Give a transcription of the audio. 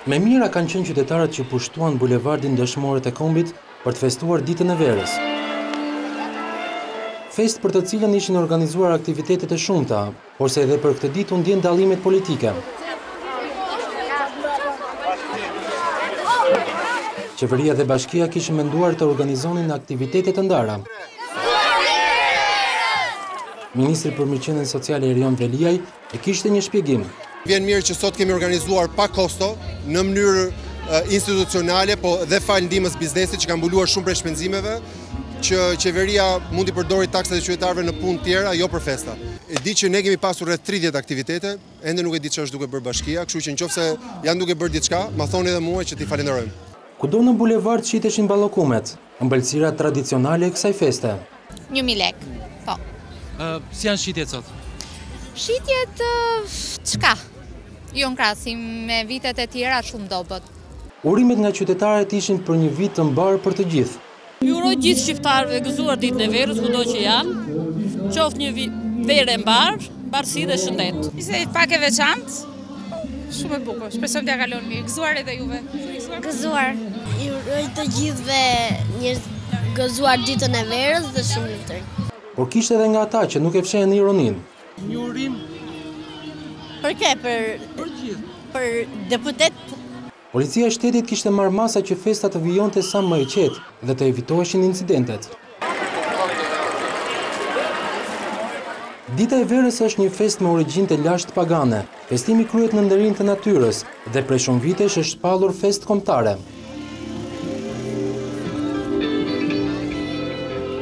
Me mira kanë qenë qytetarët që pushtuan bulevardin dëshmorë të Kombit për të festuar ditën e verës. Fest për të cilën ishin organizuar aktivitetet e shumta, porse edhe për këtë ditë u ndjen dallimet politike. Qeveria dhe bashkia kishin menduar të organizonin aktivitete të ndara. Ministri për Mirëqenien Sociale Erion Veliaj e kishte një shpjegim. Vjen mirë që sot kemi organizuar pa kosto, në mënyrë institucionale, po dhe fal ndihmës biznesit që ka mbuluar shumë prej shpenzimeve, që qeveria mundi përdori taksat e qytetarëve në punë tjera, jo për festa. E di që ne kemi pasur rreth 30 aktivitete, ende nuk e di ç'është duke bërë bashkia, kështu që nëse janë duke bërë diçka, ma thoni edhe mua që t'i falenderojmë. Kudo në bulevard shiteshin ballokumet, ëmbëlsira tradicionale e kësaj feste. 1000 lek, po. Si janë shitjet sot? Shitjet çka? Jo në krahasim me vitet e tjera shumë dobët. Urimet nga qytetarët ishin për një vit të mbarë për të gjithë. Ju uroj gjithë shqiptarëve gëzuar ditën e verës, kudo që janë, qoftë një verë e mbarë, mbarësi dhe shëndet. Ishte pak e veçantë, shumë e bukur, shpresoj t'ja kalon mirë. Gëzuar edhe juve. Gëzuar. Ju uroj të gjithëve njerëz gëzuar ditën e verës dhe shëndet. Por kishte edhe nga ata që nuk e fshehin ironinë. Një urim Për ke? Për deputet? Policia e shtetit kishte marrë masa që festa të vijonte sa më e qetë dhe të evitoheshin incidentet. Dita e verës është një fest me origjinë të lashtë pagane. Festimi kryhet në ndërim të natyrës dhe prej shumë vitesh është shpallur fest kombëtare.